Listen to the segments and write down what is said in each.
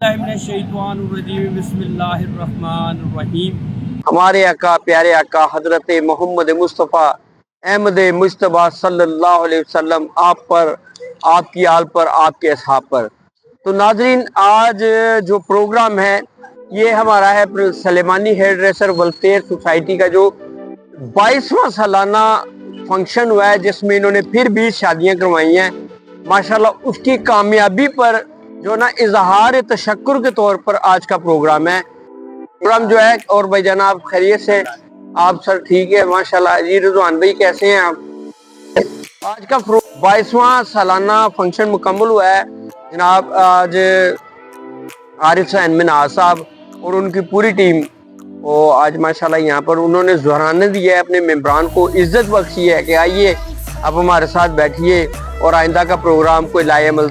बिस्मिल्लाहिर्रहमानिर्रहीम। हमारे आका प्यारे आका हजरत मोहम्मद मुस्तफ़ा अहमद मुस्तफ़ा सल्लल्लाहु अलैहि वसल्लम आप पर, आपकी आल पर, आपके असहाब पर। तो नाजरीन, आज जो प्रोग्राम है ये हमारा है सलेमानी हेयर ड्रेसर वेलफेयर सोसाइटी का जो 22वां सालाना फंक्शन हुआ है, जिसमें इन्होंने फिर 20 शादियां करवाई हैं माशाल्लाह। उसकी कामयाबी पर जो ना इजहार तशक्कुर के तौर पर आज का प्रोग्राम है। प्रोग्राम जो है, और भाई जनाब खैरियत से? आप सर ठीक है माशाल्लाह। जी रिजवान भाई कैसे हैं आप? आज का 22वां सालाना फंक्शन मुकम्मल हुआ है जनाब। आज आरिफ हुसैन मिन्हाज साहब और उनकी पूरी टीम वो आज माशाल्लाह यहाँ पर उन्होंने ज़हराने दिया है, अपने मेम्बरान को इज्जत बख्शी है कि आइए आप हमारे साथ बैठिए और आइंदा का प्रोग्राम को लाए अमल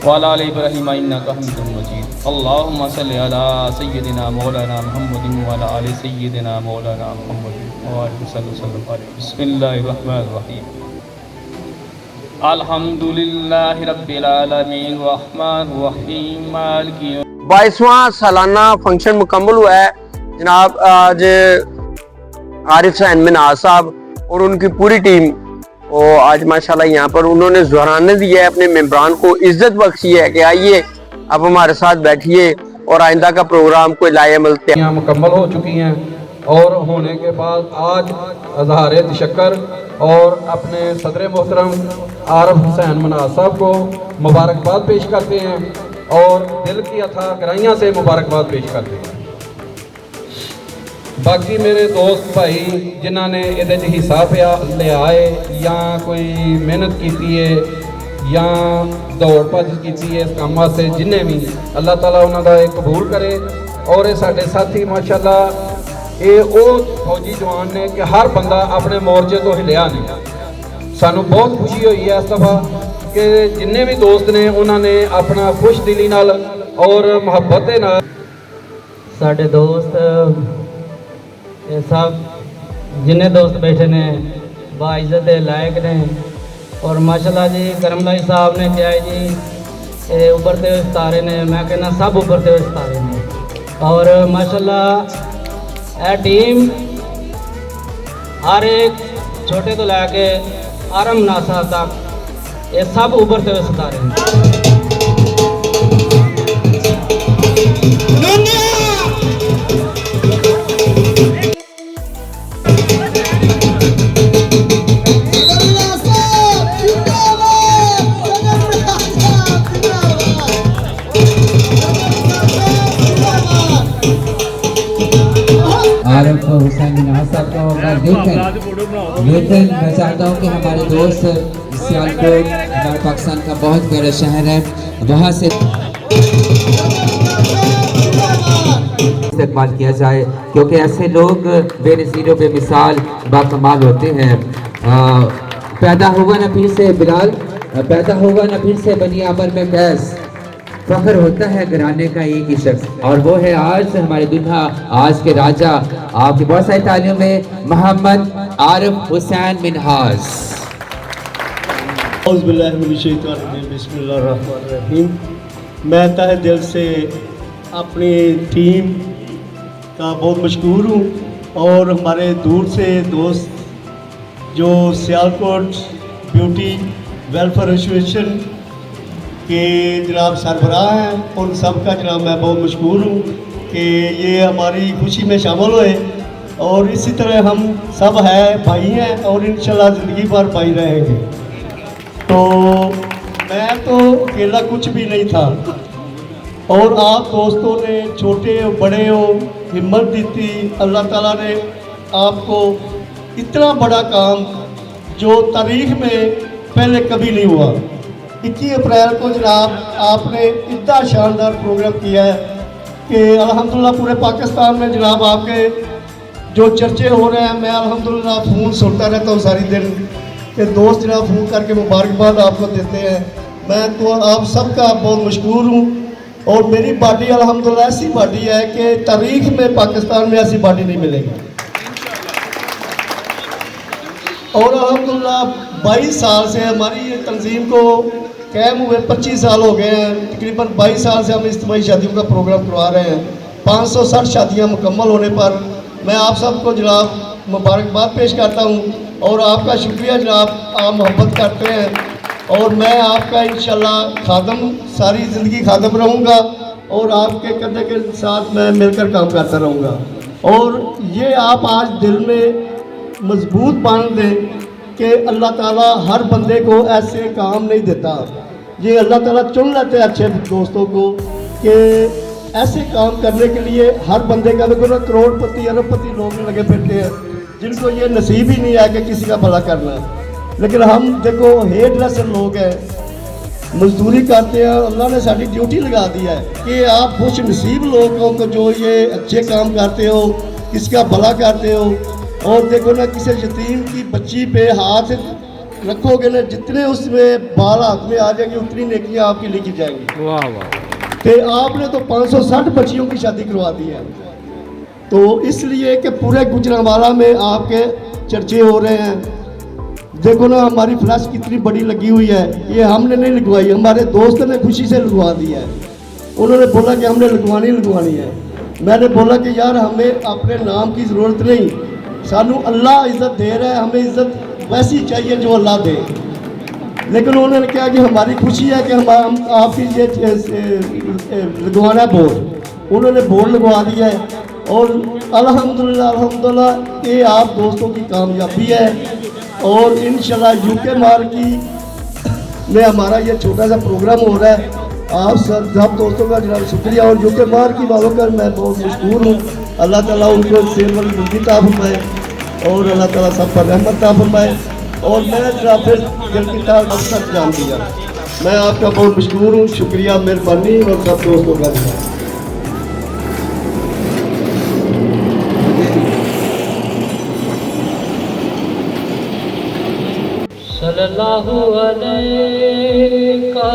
वाला इब्राहीम इन्नका हमीदुम मजीद। अल्लाहुम्मा सल्लि अला सय्यिदिना मौलाना मुहम्मदिन वाला आलि सय्यिदिना मौलाना मुहम्मदिन व सल्लल्लाहु अलैहि। बिस्मिल्लाहिर रहमानिर रहीम। अल्हम्दुलिल्लाहि रब्बिल आलमीन रहमानिर रहीम मालिकि। 22वां सालाना फंक्शन मुकम्मल हुआ है जनाब। आज आरिफ हुसैन मिन्हाज साहब और उनकी पूरी टीम वो आज माशाल्लाह यहाँ पर उन्होंने ज़हराने दिया है, अपने मेम्बरान को इज्जत बख्शी है कि आइए आप हमारे साथ बैठिए और आइंदा का प्रोग्राम को लाए अमल मुकम्मल हो चुकी हैं। और होने के बाद आज अज़हारे तशक्कुर और अपने सदर मोहतरम आरिफ हुसैन मिन्हाज साहब को मुबारकबाद पेश करते हैं और दिल की अथाह गहराइयों से मुबारकबाद पेश करते हैं। बाकी मेरे दोस्त भाई जिन्होंने ये हिस्सा लिया है या कोई मेहनत की है या दौड़ भज की है इस काम वास्ते, जिन्हें भी अल्लाह ताला उन्होंने ये कबूल करे। और ये साढ़े साथी माशाल्लाह ये वो फौजी जवान ने कि हर बंदा अपने मोर्चे तो हिलिया नहीं। सानू बहुत खुशी हुई है इस दफ़ा कि जिन्हें भी दोस्त ने उन्होंने अपना खुश दिली नाल और मुहब्बत के नाल साढ़े दोस्त ये सब जिन्हें दोस्त बैठे ने बाइज्जत लायक ने। और माशाल्लाह जी करमलाई साहब ने क्या है जी उभरते हुए सितारे ने, मैं कहना सब उभरते हुए सितारे ने। और माशाल्लाह यह टीम हर एक छोटे तो लैके आरम नासा तक ये सब उभरते हुए सितारे हैं। आरिफ हुसैन मिन्हाज साहब को लेकिन मैं चाहता हूँ कि हमारे दोस्त सियालकोट हमारे पाकिस्तान का बहुत बड़ा शहर है, वहाँ से इस्तेमाल किया जाए क्योंकि ऐसे लोग बेनज़ीर बेमिसाल बाकमाल होते हैं। पैदा होगा ना फिर से बिलाल, पैदा होगा ना फिर से बनी अमर में कैस। फख्र होता है घराने का एक ही शख्स और वो है आज हमारे दुल्हा, आज के राजा, आपकी बहुत सारी तालियों में मोहम्मद आरिफ हुसैन मिन्हाज। बिस्मिल्लाहिर्रहमानिर्रहीम। मैं तहे दिल से अपनी टीम का बहुत मशकूर हूँ और हमारे दूर से दोस्त जो सियालकोट ब्यूटी वेलफेयर एसोसिएशन के जनाब सरबराह हैं, उन सब का जनाब मैं बहुत मशकूर हूँ कि ये हमारी खुशी में शामिल हुए। और इसी तरह हम सब है भाई हैं और इंशाल्लाह ज़िंदगी भर भाई रहेंगे। तो मैं तो अकेला कुछ भी नहीं था और आप दोस्तों ने छोटे हो बड़े हो हिम्मत दी थी। अल्लाह ताला ने आपको इतना बड़ा काम जो तारीख़ में पहले कभी नहीं हुआ। 21 अप्रैल को जनाब आपने इतना शानदार प्रोग्राम किया है कि अल्हम्दुलिल्लाह पूरे पाकिस्तान में जनाब आपके जो चर्चे हो रहे हैं। मैं अल्हम्दुलिल्लाह फ़ोन सुनता रहता हूँ सारी दिन कि दोस्त जनाब फ़ोन करके मुबारकबाद आपको देते हैं। मैं तो आप सबका बहुत मशकूर हूँ और मेरी बॉडी अल्हम्दुलिल्लाह ऐसी बॉडी है कि तारीख़ में पाकिस्तान में ऐसी बॉडी नहीं मिलेगी। और अल्हम्दुलिल्लाह 22 साल से हमारी ये तंजीम को कायम हुए 25 साल हो गए हैं। तकरीबन 22 साल से हम इज्तिमाई शादियों का प्रोग्राम करवा रहे हैं। 560 शादियाँ मुकम्मल होने पर मैं आप सबको जनाब मुबारकबाद पेश करता हूँ और आपका शुक्रिया जनाब, आप मोहब्बत करते हैं और मैं आपका इंशाल्लाह खादम, सारी ज़िंदगी खादम रहूँगा और आपके कंधे के साथ मैं मिलकर काम करता रहूँगा। और ये आप आज दिल में मजबूत बांध दें कि अल्लाह ताला हर बंदे को ऐसे काम नहीं देता। ये अल्लाह ताला चुन लेते हैं अच्छे दोस्तों को कि ऐसे काम करने के लिए हर बंदे का देखो ना, करोड़पति अरबपति लोग लगे फिरते हैं जिनको ये नसीब ही नहीं है कि किसी का भला करना। लेकिन हम देखो हेयर ड्रेसर लोग हैं, मजदूरी करते हैं। अल्लाह ने साड़ी ड्यूटी लगा दी है कि आप खुश नसीब लोगों को जो ये अच्छे काम करते हो, किसका भला करते हो। और देखो ना, किसी यतीम की बच्ची पे हाथ रखोगे ना, जितने उसमें बाल हाथ में आ जाएंगे उतनी नेकियां आपकी लिखी जाएंगी। वाह वाह। कि आपने तो 560 बच्चियों की शादी करवा दी है। तो इसलिए कि पूरे गुजरांवाला में आपके चर्चे हो रहे हैं। देखो ना, हमारी फ्लैश कितनी बड़ी लगी हुई है, ये हमने नहीं लगवाई, हमारे दोस्त ने खुशी से लगवा दी है। उन्होंने बोला कि हमने लगवानी है। मैंने बोला कि यार हमें अपने नाम की ज़रूरत नहीं, सानू अल्लाह इज़्ज़त दे रहा है, हमें इज़्ज़त वैसी चाहिए जो अल्लाह दे। लेकिन उन्होंने कहा कि हमारी खुशी है कि हम आपकी ये लगवाना बोर्ड, उन्होंने बोर्ड लगवा दिया है। और अल्हम्दुलिल्लाह ये आप दोस्तों की कामयाबी है। और इंशाल्लाह यूके मार्की में हमारा ये छोटा सा प्रोग्राम हो रहा है। आप सब दोस्तों का जनाब शुक्रिया और यूके मार्की वालों का मैं बहुत मशहूर हूँ। अल्लाह ताला उनको सेहत वाली ज़िंदगी अता फरमाए और अल्लाह ताला सब पर रहमत अता फरमाए। और मैं जनाब फिर दिल की तार तक जान दिया, मैं आपका बहुत मशहूर हूँ। शुक्रिया, मेहरबानी और सब दोस्तों का जनाब। सल्लल्लाहु अलैका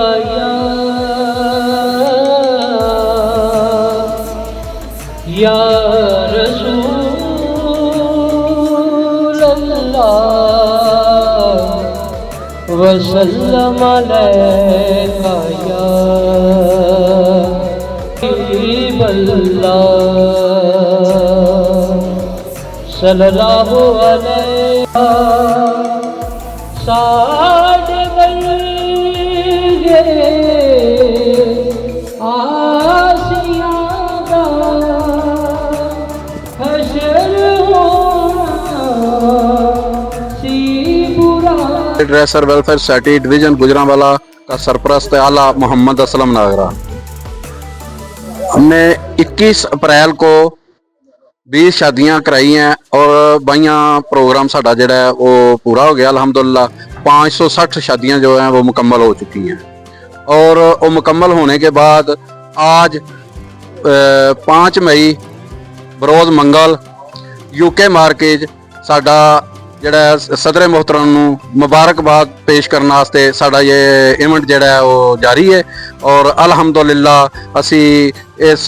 या रसूल अल्लाह वसल्लम अलैका या हबीब अल्लाह सल्लल्लाहु अलैका साढ़ गए आसियां दा हशर होना सी बुरा। Dresser welfare society division Gujranwala का सरपरस्त आला मोहम्मद असलम नागरा। हमने 21 अप्रैल को 20 शादियां कराई हैं और 22 प्रोग्राम साडा जेड़ा है वो पूरा हो गया अल्हम्दुलिल्लाह। 560 शादियां जो हैं वो मुकम्मल हो चुकी हैं और वो मुकम्मल होने के बाद आज 5 मई बरोज मंगल यूके मार्केज साडा जेड़ा सदर मोहतरम नूं मुबारकबाद पेश करने वास्ते साडा ये इवेंट जेड़ा है वो जारी है और अल्हम्दुलिल्लाह असी इस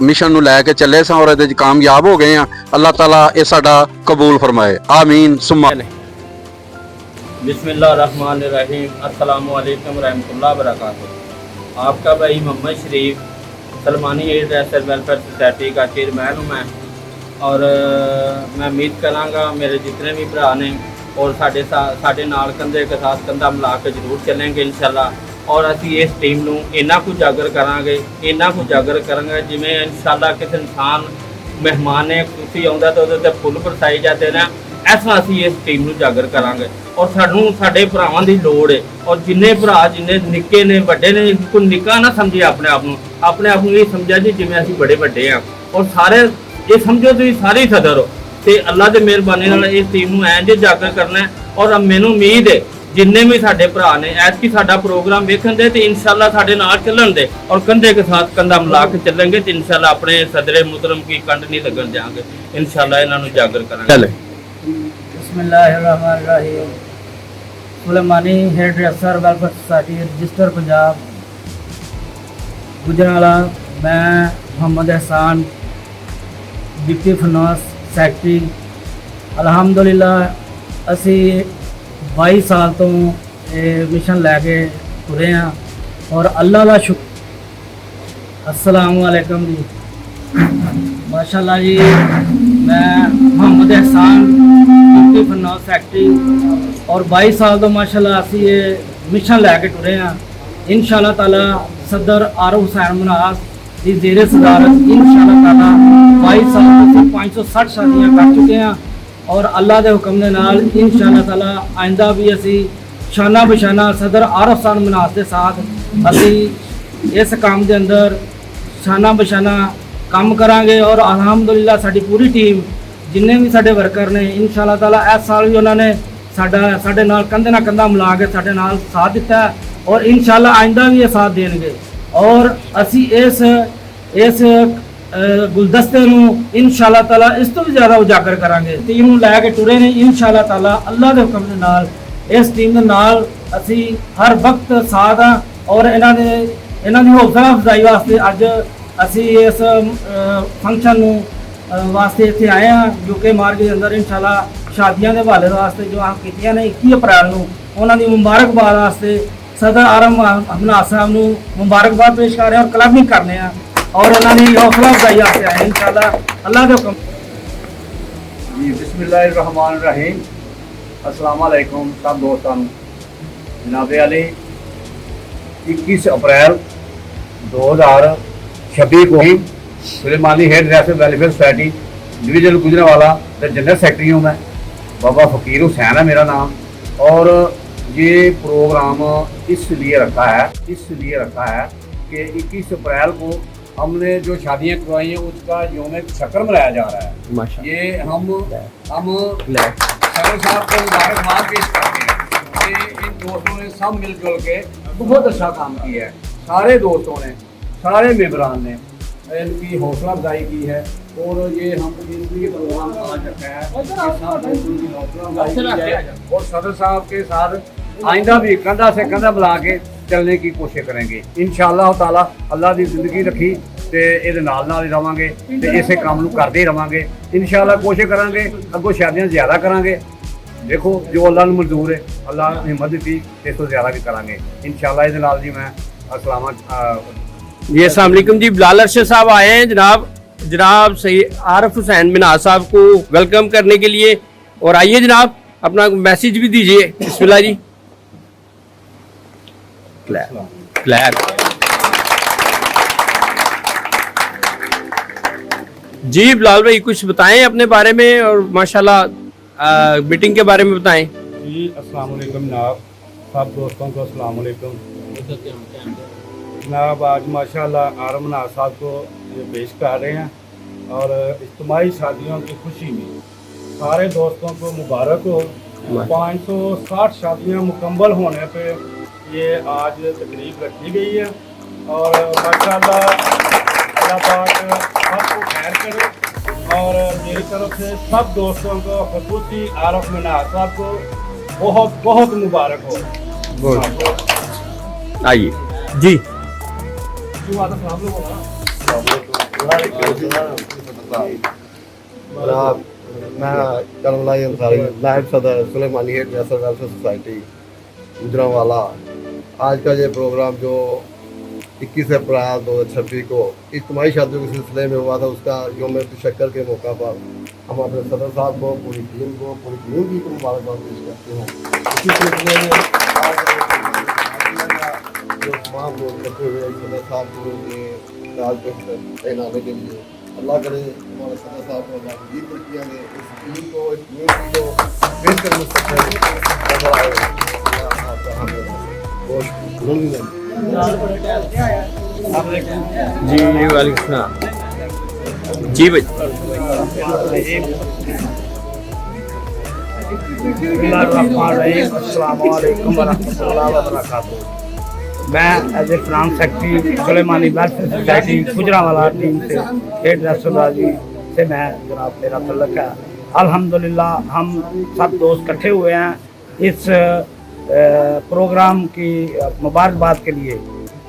मिशन नूं लैके चले सां और इहदे च कामयाब हो गए हैं। अल्लाह ताला ये साडा कबूल फरमाए, आमीन सुम्मा। बिस्मिल्लाहिर्रहमानिर्रहीम। अस्सलामु अलैकुम रहमतुल्लाहि व बरकातुहू। आपका भाई Mohammad Sharif Salmani hairdresser welfare society का चेयरमैन हूँ मैं और मैं उम्मीद कराँगा मेरे जितने भी भरा ने और साढ़े नाल कंधे के साथ कंधा मिला के जरूर चलेंगे इंशाल्लाह। और असी इस टीम नूं इन्ना कुछ जागर करांगे, इन्ना कुछ जागर करांगे जिवें इंशाल्लाह किसी इंसान मेहमान ने खुशी आउंदा तो उहदे ते फुल बरसाए जाते हैं, ऐसा असी इस टीम नूं जागर करांगे। और सानूं साडे भरावां दी लोड़ है और जिन्ने भरा जिन्ने निक्के ने वड्डे ने, कोई निक्का ना समझे अपने आप नूं ये समझा जी जिवें असीं बड़े वड्डे आ और सारे ये समझो तुसीं सारे सदर हो ते अल्लाह दे मेहरबानी नाल इस टीम नूं इंज जागर करना है। और मैनूं उम्मीद है जिन्ने भी साडे भरा ने ऐतकी साडा प्रोग्राम वेखण दे ते इंशाल्लाह साडे नाल चलन दे और कंधे के साथ कंधा मिला के चलेंगे तो इंशाल्लाह अपने सदरे मुहतरम की कंध नहीं लगन देंगे, इंशाल्लाह इन्हां नूं जागर करांगे। बिस्मिल्लाहिर्रहमानिर्रहीम। Sulemani hairdresser welfare society register Punjab Gujranwala. मैं मोहम्मद एहसान डिप्टी फाइनेंस सेक्रेटरी। अल्हम्दुलिल्लाह असी 22 साल तो मिशन लैके तुरे हैं और अल्लाह का शुक्र। अस्सलामु अलैकुम जी। माशाल्लाह जी, मैं मोहम्मद एहसान डिप्टी फाइनेंस सेक्रेटरी और 22 साल तो माशाल्लाह असी ये मिशन लैके टुरे हैं। इंशाअल्लाह ताला सदर आरफ हुसैन मनास की जेरे सदारत इंशाअल्लाह ताला 22 साल तो 560 शादियाँ कर चुके हैं और अल्लाह के हुक्म के नाल इंशाअल्लाह ताला आइंदा भी असी शाना बशाना सदर आरफ हुसैन मनास के साथ असी इस काम के अंदर शाना बशाना काम करांगे और अलहमदुलिल्लाह साडी पूरी टीम जिन्ने भी साडे वर्कर ने इंशाअल्लाह ताला इस साल भी उन्होंने साडे नाल कंधे नाल कंधा मिला के साडे नाल साथ दिता है और इंशाअल्लाह आइंदा भी ये साथ देंगे और असी इस गुलदस्ते नूं इंशाअल्लाह ताला इस तो भी ज़्यादा उजागर करांगे। टीम नूं लैके टुरे ने इंशाअल्लाह ताला अल्लाह के हुक्म दे नाल इस टीम दे नाल असी हर वक्त साथ हाँ और इन्हां दी हौसला अफजाई वास्ते अज असी इस फंक्शन नूं वास्ते इत्थे आए हैं यूके मार्ग के अंदर इंशाअल्लाह शादियां दे हवाले वास्ते जो अस कीतियां ने 21 अप्रैल नूं उन्हां दी मुबारकबाद वास्ते सदर आरम मनास साहब नूं मुबारकबाद पेश कर रहे हैं और क्लबिंग करने हैं और उन्हां दी हौसला अफजाई वास्ते आए इंशाअल्लाह अल्लाह दे हुक्म। जी बिस्मिल्लाहिर्रहमानिर्रहीम। अस्सलाम वालेकुम सब दोस्तों। जनाब अली 21 अप्रैल 2026 को सुलेमानी हेड रियासत welfare society division Gujranwala general secretary हूँ मैं। बाबा फ़कीर हुसैन है मेरा नाम। और ये प्रोग्राम इसलिए रखा है कि 21 अप्रैल को हमने जो शादियाँ करवाई हैं उसका यौम शक्र मनाया जा रहा है। ये हम सदर साहब को मुबारकबाद पेश करते हैं कि इन दोस्तों ने सब मिलजुल के बहुत अच्छा काम किया है। सारे दोस्तों ने, सारे मेंबरान ने इनकी हौसला अफजाई की है और ये हम इसलिए प्रोग्राम आज रखा है कि सब दोस्तों की हौसला अफजाई की है और सदर साहब के साथ आइंदा भी कंधा से कंधा मिला के चलने की कोशिश करेंगे इंशाअल्लाह ताला। अल्लाह की जिंदगी रखी तो ये नाल ही रवांगे तो इसे काम करते ही रवांगे इंशाअल्लाह। कोशिश करांगे अगों शादियां ज़्यादा करांगे। देखो जो अल्लाह नूं मंजूर है, अल्लाह ने हिम्मत दी इस तो ज़्यादा भी करांगे इंशाअल्लाह। इहदे नाल जी मैं अस्सलाम जी अस्सलाम वालेकुम जी। बिलाल अरशद साहब आए हैं जनाब सैयद आरफ हुसैन मनास साहब को वेलकम करने के लिए और आइए जनाब अपना मैसेज भी दीजिए। बिस्मिल्लाह जी। क्लैप जी। बिलाल भाई कुछ बताएं अपने बारे में और माशाल्लाह मीटिंग के बारे में बताएं जी। अस्सलाम वालेकुम जनाब, सब दोस्तों को अस्सलाम वालेकुम जनाब। आज माशाल्लाह आरम मनास साहब को ये पेश कर रहे हैं और इज्तिमाई शादियों की खुशी में सारे दोस्तों को मुबारक हो। 560 शादियाँ मुकम्मल होने पे ये आज तकरीब रखी गई है और माशाल्लाह अल्लाह पाक सबको खैर करे और मेरी तरफ से सब दोस्तों को खसूसी आरफ मनास साहब को बहुत बहुत मुबारक हो। आइए जी। मैं करमलाई अंसारी नायब सदर सुलेमानी हेड रियासत वेलफेयर सोसाइटी गुजरांवाला। आज का ये प्रोग्राम जो 21 अप्रैल 2026 को इज्तिमाई शादियों के सिलसिले में हुआ था उसका यौम शक्कर के मौका पर हम अपने सदर साहब को पूरी टीम की मुबारकबाद पेश करते हैं। इसी सिलसिले में आज जो तमाम लोग इकट्ठे हुए सदर साहब को राज पहनाने के लिए अल्लाह करे हमारे सदर साहब को अल्लाह की तरक्कियाँ दें। इस टीम को इस यूनिटी को बेहतर मुस्तक़बिल नजर आए। जी वालेकुम जी भाई। अस्सलाम वालेकुम वरहमतुल्लाहि वबरकातुहू। मैं as a France secretary Sulemani welfare society Gujranwala team से हेड रसोदा जी से मैं जनाब मेरा तल्लक है। अल्हम्दुलिल्लाह हम सब दोस्त इकट्ठे हुए हैं इस प्रोग्राम की मुबारकबाद के लिए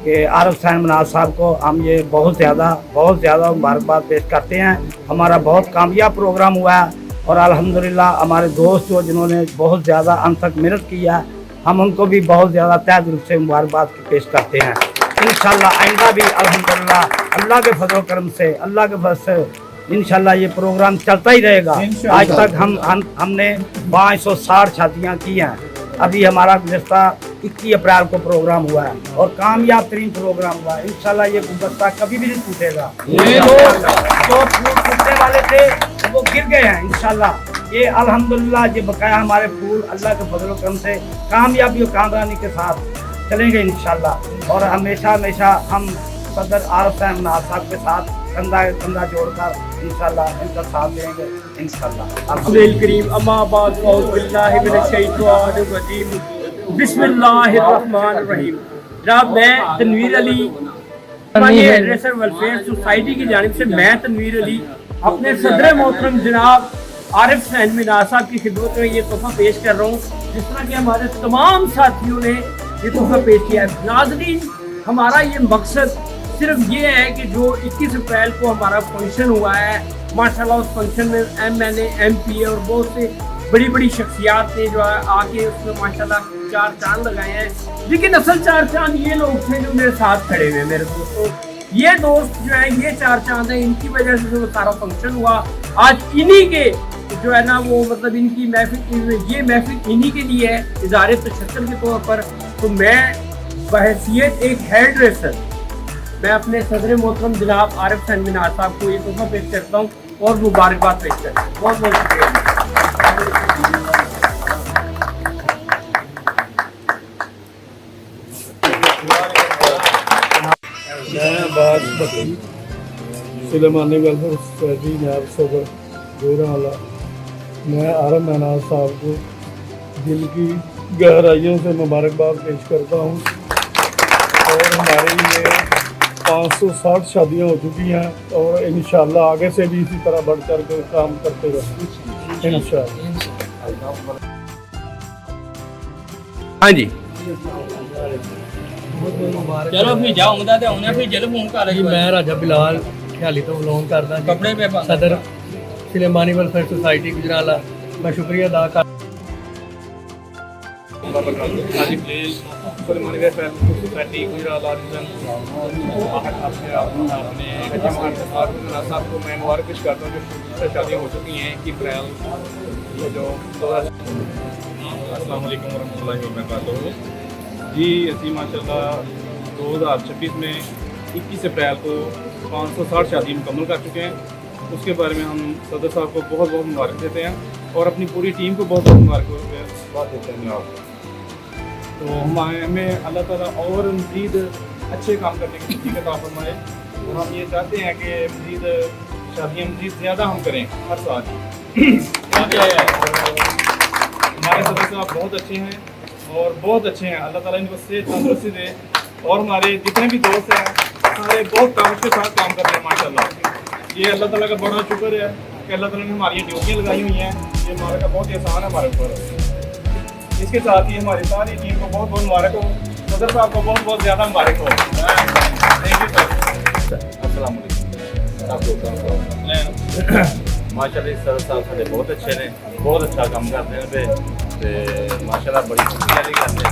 कि आरफ हुसैन मनास साहब को हम ये बहुत ज़्यादा मुबारकबाद पेश करते हैं। हमारा बहुत कामयाब प्रोग्राम हुआ है और अल्हम्दुलिल्लाह हमारे दोस्त जो जिन्होंने बहुत ज़्यादा अंत तक मेहनत किया है, हम उनको भी बहुत ज़्यादा तहे दिल से मुबारकबाद पेश करते हैं। इंशाल्लाह आइंदा भी अल्हम्दुलिल्लाह अल्लाह के फजल करम से, अल्लाह के फजल से इंशाल्लाह ये प्रोग्राम चलता ही रहेगा। आज तक हमने 560 शादियाँ की हैं। अभी हमारा गुज़श्ता 21 अप्रैल को प्रोग्राम हुआ है और कामयाब तरीन प्रोग्राम हुआ है। इंशाल्लाह ये गुलदस्ता कभी भी नहीं टूटेगा। जो फूल टूटने वाले थे वो गिर गए हैं। इंशाल्लाह ये अल्हम्दुलिल्लाह ये बकाया हमारे फूल अल्लाह के फजल करम से कामयाबी और कामरानी के साथ चलेंगे इंशाल्लाह। और हमेशा हमेशा हम सदर आरिफ साहब के साथ कंधा कंधा जोड़कर इंशाल्लाह इनका साथ देंगे इंशाल्लाह। करीम अम्माबाद बिस्मिल्लाहिर्रहमानिर्रहीम। जनाब मैं Tanveer Ali dresser welfare society की जानिब से मैं तनवीर अली अपने सदर मोहतरम जनाब आरिफ हुसैन मीनार साहब की खिदमत में ये तोहफा पेश कर रहा हूँ, जिस तरह कि हमारे तमाम साथियों ने ये तोहफा पेश किया है। नाज़रीन, हमारा ये मकसद सिर्फ ये है कि जो 21 अप्रैल को हमारा फंक्शन हुआ है, माशाल्लाह उस फंक्शन में MNA MP और बहुत से बड़ी बड़ी शख्सियात ने जो है आके उसमें माशाल्लाह 4 चांद लगाए हैं। लेकिन असल 4 चांद ये लोग थे जो मेरे साथ खड़े हुए। मेरे दोस्तों, ये दोस्त जो है ये 4 चांद हैं, इनकी वजह से जो सारा फंक्शन हुआ। आज इन्हीं के जो है ना वो मतलब इनकी महफिल, ये महफिल इन्हीं के लिए है इज़हार तशक्कुर के तौर पर। तो मैं बहैसियत एक हेयर ड्रेसर मैं अपने सदर मोहतरम जनाब आरिफ हुसैन मीनार साहब को ये तोहफा पेश करता हूँ और मुबारकबाद पेश करता हूँ। बहुत बहुत शुक्रिया। मैं अब्बास बकरी सुलेमानी वेलफेयर सोसाइटी नायब सदर गोरावाला। मैं आरिफ मीनार साहब को दिल की गहराइयों से मुबारकबाद पेश करता हूँ। और हमारे लिए 560 शादियाँ हो चुकी हैं और इंशाल्लाह आगे से भी इसी तरह बढ़ चढ़ कर काम करते रहेंगे इंशाल्लाह। हाँ जी, चलो फिर जाऊंगा तो उन्हें फिर जल्द फोन कर रही। मैं राजा बिलाल ख्याली तो बिलोंग करता कपड़े पे सदर सुलेमानी वेलफेयर सोसाइटी गुजराला। मैं शुक्रिया अदा कर सुलेमानी वेलफेयर सोसाइटी गुजराला अपने साहब को मैं मुबारक पेश करता हूँ जो शादियाँ हो चुकी हैं 21 अप्रैल जो अस्सलाम वालेकुम वरहमतुल्लाहि वबरकातुहू। जी असी माशाल्लाह 2026 में 21 अप्रैल को 560 शादी मुकम्मल कर चुके हैं। उसके बारे में हम सदर साहब को बहुत बहुत मुबारक देते हैं और अपनी पूरी टीम को बहुत बहुत मुबारकबाद देते हैं आप। तो हमें अल्लाह ताला और मज़ीद अच्छे काम करने की तौफीक अता फरमाए और हम ये चाहते हैं कि मज़ीद शादियाँ मज़ीद ज़्यादा हम करें हर साल। हमारे सदर साहब बहुत अच्छे हैं और बहुत अच्छे हैं। अल्लाह ताला इनको सेहत तंदुरुस्ती दे और हमारे जितने भी दोस्त हैं सारे बहुत काम के साथ काम करते हैं माशाल्लाह। ये अल्लाह ताला का बड़ा शुक्र है कि अल्लाह ताला ने हमारी ड्यूटियाँ लगाई हुई हैं। ये हमारे का बहुत ही आसान है हमारे ऊपर। इसके साथ ही हमारी सारी टीम को बहुत बहुत मुबारक हो। सदर साहब को बहुत बहुत ज़्यादा मुबारक हो। Thank you sir. अस्सलाम वालेकुम। माशाल्लाह सर साहब साढ़े बहुत अच्छे ने, बहुत अच्छा काम करते हैं पे माशाल्लाह बड़ी खुशी वाली गल है।